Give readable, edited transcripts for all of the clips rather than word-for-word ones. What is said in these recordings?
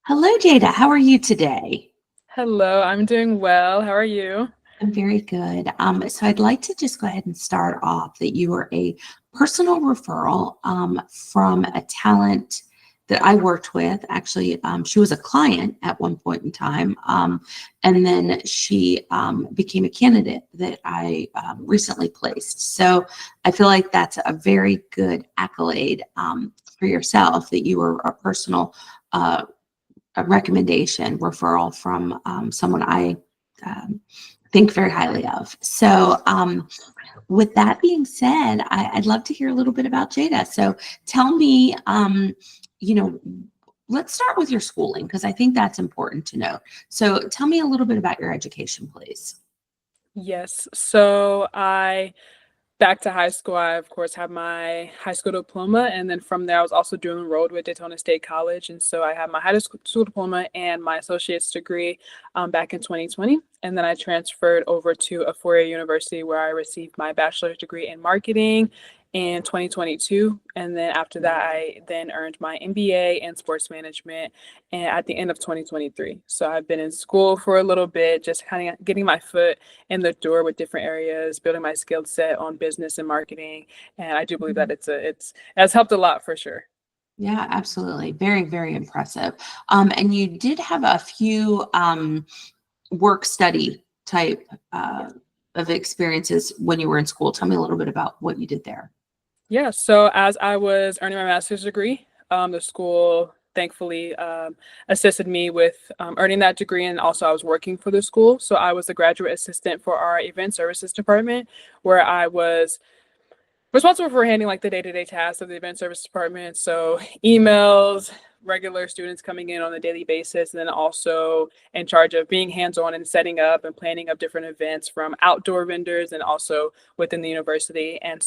Hello, Jada. How are you today? Hello, I'm doing well. How are you? I'm very good. So I'd like to just go ahead and start off that you are a personal referral from a talent that I worked with. Actually, she was a client at one point in time, and then she became a candidate that I recently placed. So I feel like that's a very good accolade for yourself that you were a personal a recommendation referral from someone I um, think very highly of. So, with that being said, I'd love to hear a little bit about Jada. So, tell me, you know, let's start with your schooling because I think that's important to know. So, tell me a little bit about your education, please. Yes. So I back to high school, I of course have my high school diploma, and then from there I was also dual enrolled with Daytona State College, and so I have my high school diploma and my associate's degree back in 2020, and then I transferred over to a four-year university where I received my bachelor's degree in marketing in 2022, and then after that I then earned my MBA in sports management and at the end of 2023. So I've been in school for a little bit, just kind of getting my foot in the door with different areas, building my skill set on business and marketing. And I do believe that Mhm. it has helped a lot for sure. Yeah, absolutely. Very, very impressive. And you did have a few work study type of experiences when you were in school. Tell me a little bit about what you did there. Yeah. So as I was earning my master's degree, the school thankfully assisted me with earning that degree, and also I was working for the school. So I was a graduate assistant for our event services department, where I was responsible for handling like the day-to-day tasks of the event service department. So emails, regular students coming in on a daily basis, and then also in charge of being hands-on and setting up and planning of different events from outdoor vendors and also within the university. And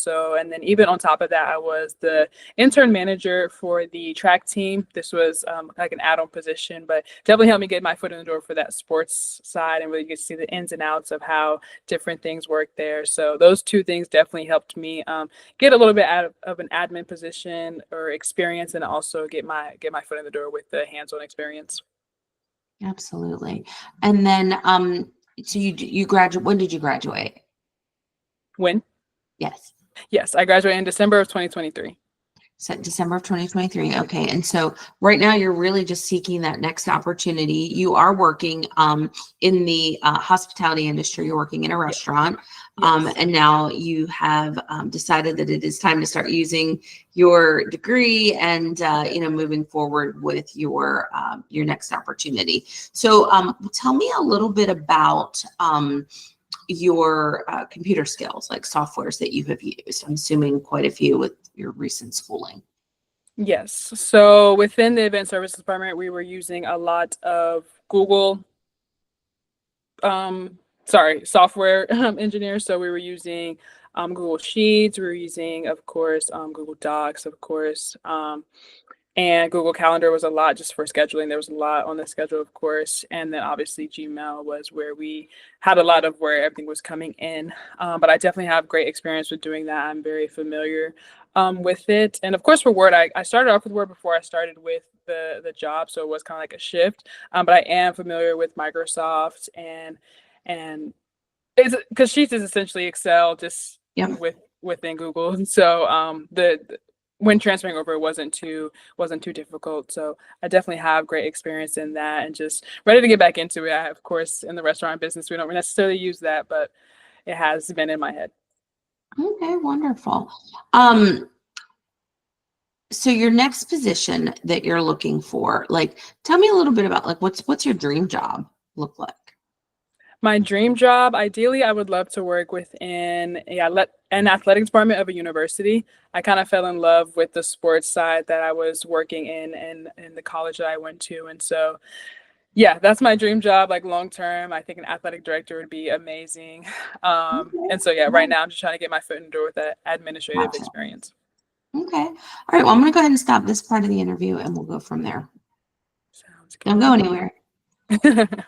then even on top of that, I was the intern manager for the track team. This was like an add-on position, but definitely helped me get my foot in the door for that sports side and really get to see the ins and outs of how different things work there. So those two things definitely helped me get a little bit out of an admin position or experience, and also get my foot in the door with the hands-on experience. Absolutely. And then, so you graduate, when did you graduate? When? Yes. Yes, I graduated in December of 2023. So December of 2023. Okay. And so right now you're really just seeking that next opportunity. You are working in the hospitality industry. You're working in a Yeah. restaurant. Yes. And now you have decided that it is time to start using your degree and moving forward with your next opportunity. So tell me a little bit about your computer skills, like softwares that you have used. I'm assuming quite a few with your recent schooling. Yes. So within the event services department, we were using a lot of Google, um, software engineers. So we were using Google Sheets. We were using, of course, Google Docs, of course. And Google Calendar was a lot just for scheduling. There was a lot on the schedule, of course. And then obviously Gmail was where we had a lot of where everything was coming in. But I definitely have great experience with doing that. I'm very familiar with it. And of course, for Word, I started off with Word before I started with the job. So it was kind of like a shift. But I am familiar with Microsoft and it's because Sheets is essentially Excel just Yep. within Google. And so the when transferring over, it wasn't too difficult. So I definitely have great experience in that and just ready to get back into it. Of course, in the restaurant business, we don't necessarily use that, but it has been in my head. Okay, wonderful. Um, so your next position that you're looking for, like, tell me a little bit about like what's your dream job look like? My dream job, ideally, I would love to work within an athletic department of a university. I kind of fell in love with the sports side that I was working in the college that I went to, and so yeah, that's my dream job, like long term. I think an athletic director would be amazing. Okay. And so yeah, right Yeah, now I'm just trying to get my foot in the door with that administrative gotcha. experience. Okay. All right. Well, I'm going to go ahead and stop this part of the interview and we'll go from there. Sounds Don't go anywhere. good.